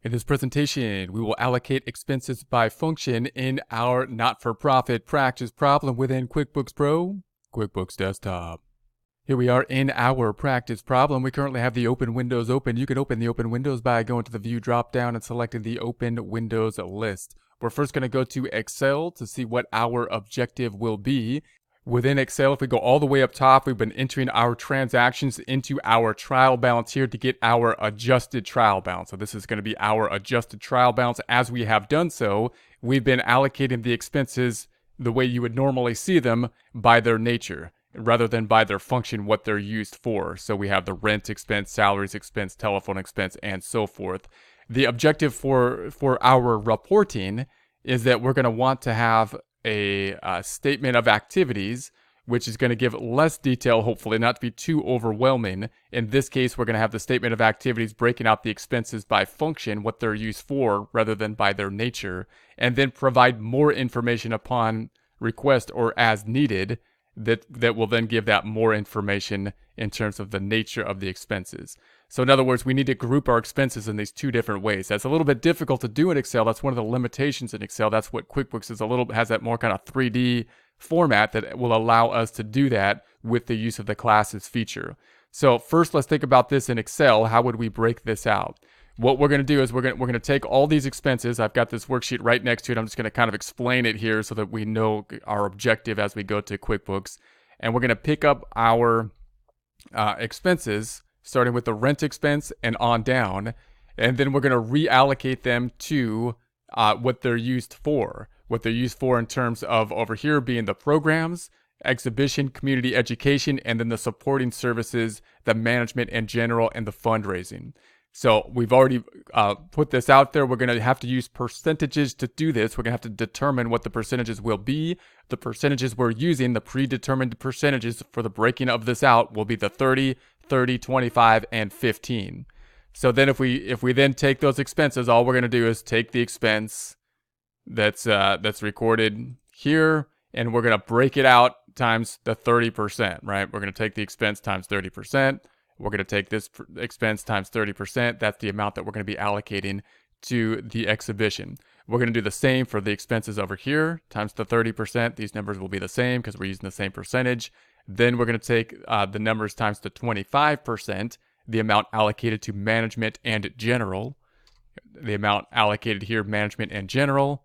In this presentation, we will allocate expenses by function in our not-for-profit practice problem within QuickBooks Pro, QuickBooks Desktop. Here we are in our practice problem. We currently have the open windows open. You can open the open windows by going to the view drop-down and selecting the open windows list. We're first going to go to Excel to see what our objective will be. Within Excel, if we go all the way up top, we've been entering our transactions into our trial balance here to get our adjusted trial balance. So this is going to be our adjusted trial balance. As we have done so, we've been allocating the expenses the way you would normally see them by their nature, rather than by their function, what they're used for. So we have the rent expense, salaries expense, telephone expense, and so forth. The objective for our reporting is that we're going to want to have a statement of activities, which is going to give less detail, hopefully, not to be too overwhelming. In this case, we're going to have the statement of activities breaking out the expenses by function, what they're used for, rather than by their nature, and then provide more information upon request or as needed that will then give that more information in terms of the nature of the expenses. So in other words, we need to group our expenses in these two different ways. That's a little bit difficult to do in Excel. That's one of the limitations in Excel. That's what QuickBooks is has that more kind of 3D format that will allow us to do that with the use of the classes feature. So first, let's think about this in Excel. How would we break this out? What we're going to do is we're going to take all these expenses. I've got this worksheet right next to it. I'm just going to kind of explain it here so that we know our objective as we go to QuickBooks. And we're going to pick up our expenses, starting with the rent expense and on down. And then we're going to reallocate them to what they're used for. What they're used for in terms of over here being the programs, exhibition, community education, and then the supporting services, the management and general, and the fundraising. So we've already put this out there. We're going to have to use percentages to do this. We're going to have to determine what the percentages will be. The percentages we're using, the predetermined percentages for the breaking of this out, will be the 30, 30, 25, and 15. So then if we then take those expenses, all we're going to do is take the expense that's recorded here, and we're going to break it out times the 30%, right? We're going to take the expense times 30%. We're going to take this expense times 30%. That's the amount that we're going to be allocating to the exhibition. We're going to do the same for the expenses over here times the 30%. These numbers will be the same because we're using the same percentage. Then we're going to take the numbers times the 25%, the amount allocated to management and general, the amount allocated here, management and general,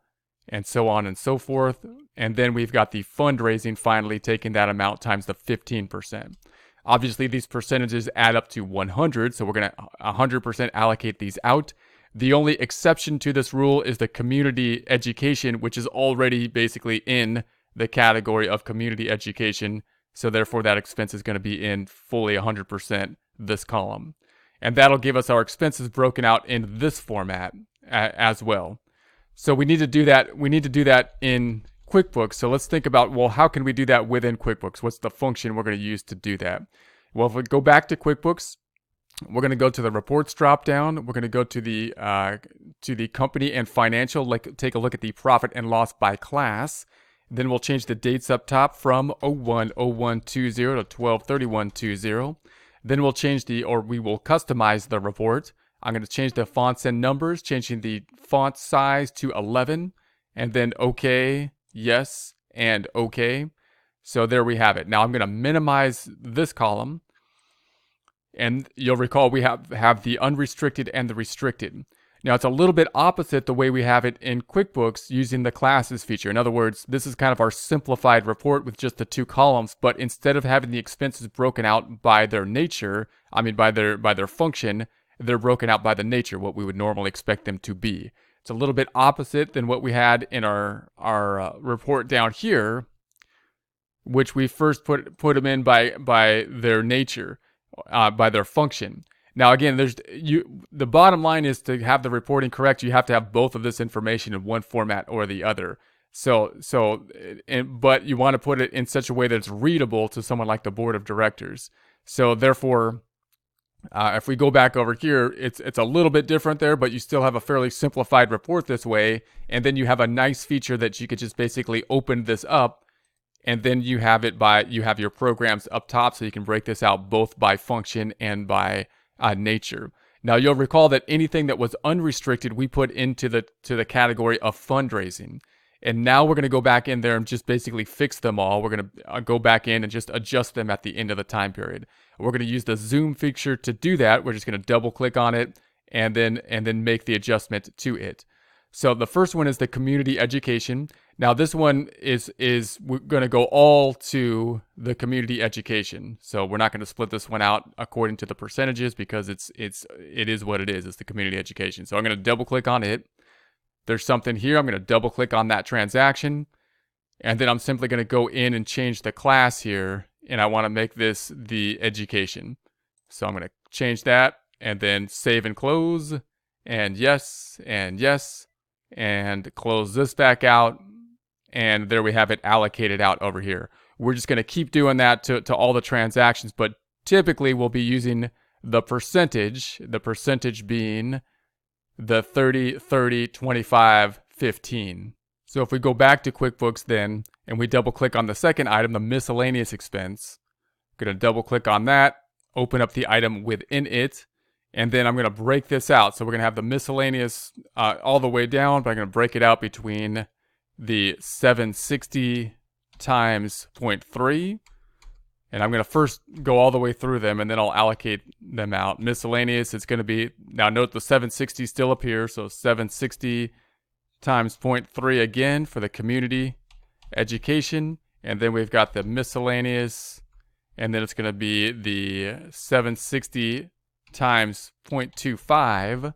and so on and so forth. And then we've got the fundraising, finally taking that amount times the 15%. Obviously, these percentages add up to 100, so we're going to 100% allocate these out. The only exception to this rule is the community education, which is already basically in the category of community education. So therefore, that expense is going to be in fully 100% this column. And that'll give us our expenses broken out in this format as well. So we need to do that. We need to do that in QuickBooks. So let's think about, well, how can we do that within QuickBooks? What's the function we're going to use to do that? Well, if we go back to QuickBooks, we're going to go to the reports drop down. We're going to go to the company and financial, take a look at the profit and loss by class. Then we'll change the dates up top from 01/01/20 to 12/31/20. Then we'll change we will customize the report. I'm going to change the fonts and numbers, changing the font size to 11, and then OK, yes, and OK. So there we have it. Now I'm going to minimize this column. And you'll recall we have the unrestricted and the restricted. Now it's a little bit opposite the way we have it in QuickBooks using the classes feature. In other words, this is kind of our simplified report with just the two columns, but instead of having the expenses broken out by their nature, by their function, they're broken out by the nature, what we would normally expect them to be. It's a little bit opposite than what we had in our report down here, which we first put them in by their nature, by their function. Now again, the bottom line is to have the reporting correct, you have to have both of this information in one format or the other. But you want to put it in such a way that it's readable to someone like the board of directors. So therefore, if we go back over here, it's a little bit different there, but you still have a fairly simplified report this way. And then you have a nice feature that you could just basically open this up, and then you have your programs up top, so you can break this out both by function and by nature. Now you'll recall that anything that was unrestricted we put into the category of fundraising. And now we're going to go back in there and just basically fix them all. We're going to go back in and just adjust them at the end of the time period. We're going to use the zoom feature to do that. We're just going to double click on it and then make the adjustment to it. So the first one is the community education. Now this one is we're going to go all to the community education. So we're not going to split this one out according to the percentages because it is what it is. It's the community education. So I'm going to double click on it. There's something here. I'm going to double click on that transaction. And then I'm simply going to go in and change the class here. And I want to make this the education. So I'm going to change that and then save and close. And yes, and close this back out. And there we have it allocated out over here. We're just going to keep doing that to all the transactions. But typically we'll be using the percentage being the 30, 30, 25, 15. So if we go back to QuickBooks then, and we double click on the second item, the miscellaneous expense, I'm going to double click on that, open up the item within it, and then I'm going to break this out. So we're going to have the miscellaneous all the way down, but I'm going to break it out between the 760 times 0.3. And I'm going to first go all the way through them, and then I'll allocate them out. Miscellaneous, it's going to be, now note the 760 still up here, so 760 times 0.3 again for the community education. And then we've got the miscellaneous, and then it's going to be the 760 times 0.25.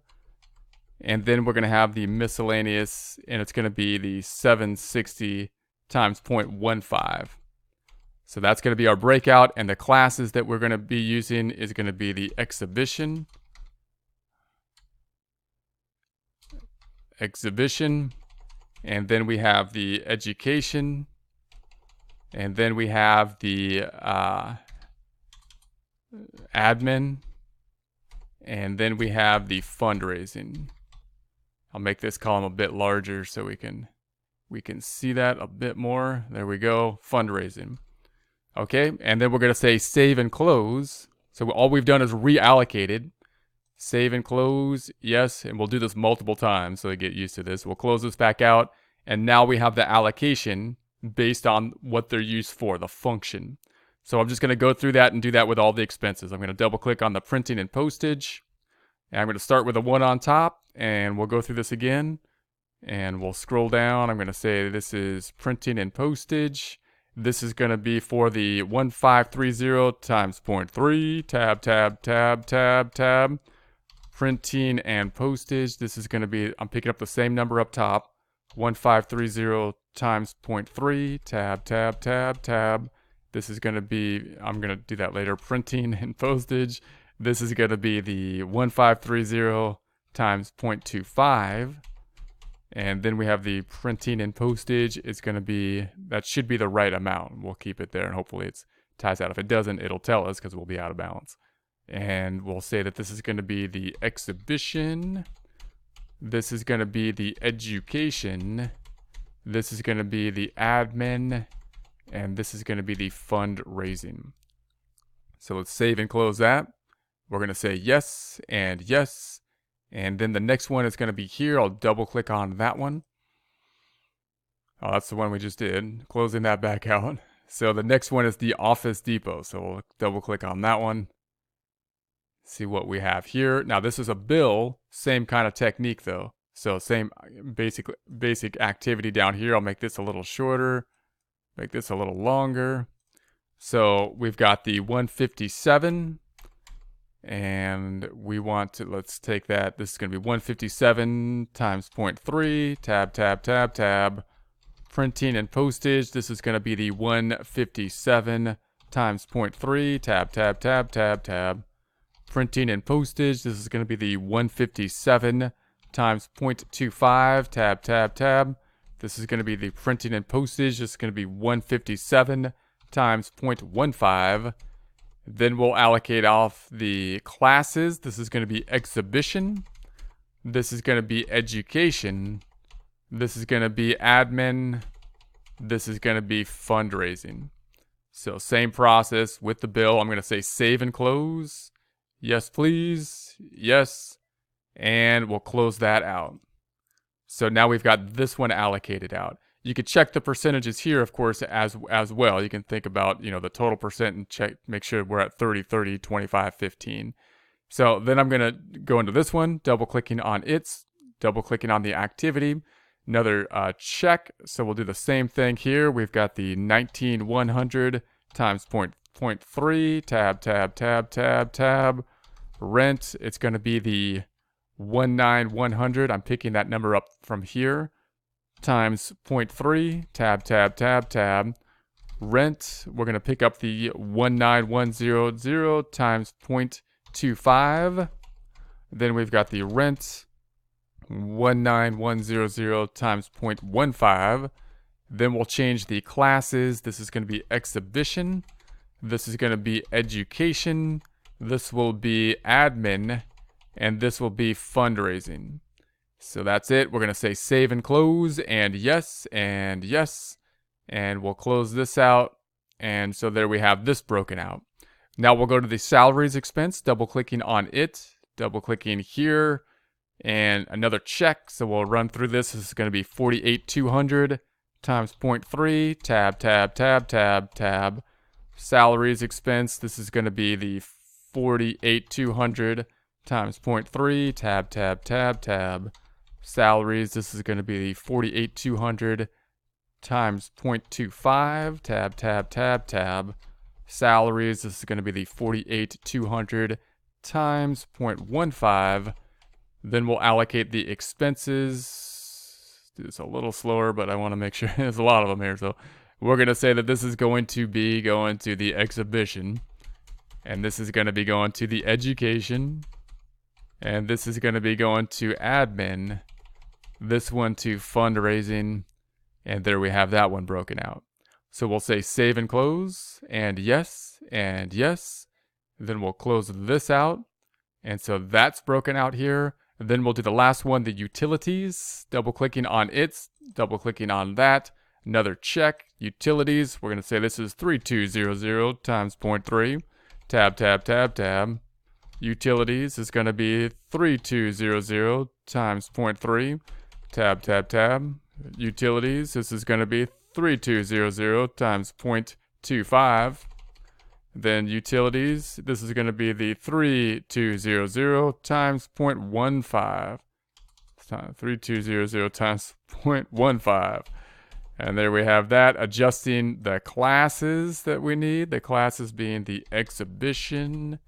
And then we're going to have the miscellaneous, and it's going to be the 760 times 0.15. So that's going to be our breakout, and the classes that we're going to be using is going to be the exhibition, and then we have the education, and then we have the admin, and then we have the fundraising. I'll make this column a bit larger so we can see that a bit more. There we go, fundraising. Okay, and then we're going to say save and close. So all we've done is reallocated. Save and close, yes, and we'll do this multiple times so they get used to this. We'll close this back out, and now we have the allocation based on what they're used for, the function. So I'm just going to go through that and do that with all the expenses. I'm going to double click on the printing and postage, and I'm going to start with the one on top, and we'll go through this again, and we'll scroll down. I'm going to say this is printing and postage. This is going to be for the 1530 times 0.3, tab. Printing and postage. This is going to be, I'm picking up the same number up top, 1530 times 0.3, tab. This is going to be, I'm going to do that later, printing and postage. This is going to be the 1530 times 0.25. And then we have the printing and postage. It's going to be, that should be the right amount. We'll keep it there and hopefully it ties out. If it doesn't, it'll tell us because we'll be out of balance. And we'll say that this is going to be the exhibition. This is going to be the education. This is going to be the admin. And this is going to be the fundraising. So let's save and close that. We're going to say yes and yes. And then the next one is going to be here. I'll double click on that one. Oh, that's the one we just did. Closing that back out. So the next one is the Office Depot. So we'll double click on that one. See what we have here. Now this is a bill. Same kind of technique though. So same basic activity down here. I'll make this a little shorter. Make this a little longer. So we've got the 157. And we want to, let's take that. This is going to be 157 times 0.3, tab. Printing and postage. This is going to be the 157 times 0.3, tab. Printing and postage. This is going to be the 157 times 0.25, tab. This is going to be the printing and postage. This is going to be 157 times 0.15. Then we'll allocate off the classes. This is going to be exhibition. This is going to be education. This is going to be admin. This is going to be fundraising. So same process with the bill. I'm going to say save and close. Yes, please. Yes. And we'll close that out. So now we've got this one allocated out. You could check the percentages here, of course, as well. You can think about, the total percent and check, make sure we're at 30, 30, 25, 15. So then I'm going to go into this one, double clicking on its, double clicking on the activity, another check. So we'll do the same thing here. We've got the 19,100 times 0.3, tab, tab, tab, tab, tab, rent. It's going to be the 19,100. I'm picking that number up from here, times 0.3, tab, tab, tab, tab. Rent, we're going to pick up the 19,100 times 0.25. Then we've got the rent, 19,100 times 0.15. Then we'll change the classes. This is going to be exhibition. This is going to be education. This will be admin. And this will be fundraising. So that's it. We're going to say save and close, and yes, and yes. And we'll close this out. And so there we have this broken out. Now we'll go to the salaries expense, double clicking on it, double clicking here, and another check. So we'll run through this. This is going to be 48,200 times 0.3, tab, tab, tab, tab, tab. Salaries expense, this is going to be the 48,200 times 0.3, tab, tab, tab, tab. Salaries, this is going to be the 48,200 times 0.25, tab, tab, tab, tab. Salaries, this is going to be the 48,200 times 0.15. Then we'll allocate the expenses. Do this a little slower, but I want to make sure there's a lot of them here. So we're going to say that this is going to be going to the exhibition. And this is going to be going to the education. And this is going to be going to admin. This one to fundraising. And there we have that one broken out. So we'll say save and close. And yes. And yes. Then we'll close this out. And so that's broken out here. And then we'll do the last one, the utilities. Double clicking on it. Double clicking on that. Another check. Utilities. We're going to say this is 3200 times 0.3. Tab, tab, tab, tab. Utilities is going to be 3200 times 0.3. Tab, tab, tab. Utilities, this is going to be 3200 times 0.25. Then utilities, this is going to be the 3200 times 0.15. 3200 times 0.15. And there we have that, adjusting the classes that we need. The classes being the exhibition,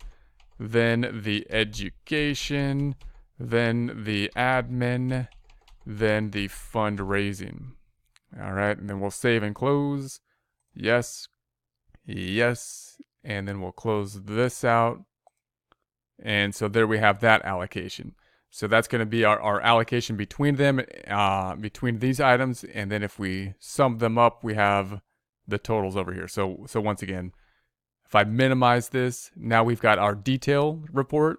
then the education, then the admin, then the fundraising. All right, and then we'll save and close. Yes, yes, and then we'll close this out. And so there we have that allocation. So that's going to be our allocation between them, between these items. And then if we sum them up, we have the totals over here. So once again, if I minimize this, now we've got our detail report.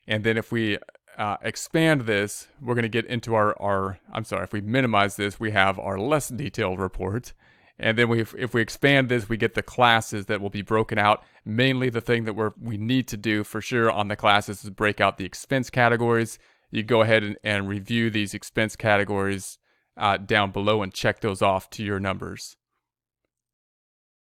And then if we expand this, we're going to get into if we minimize this, we have our less detailed report. And then if we expand this, we get the classes that will be broken out. Mainly the thing that we need to do for sure on the classes is break out the expense categories. You go ahead and review these expense categories down below and check those off to your numbers.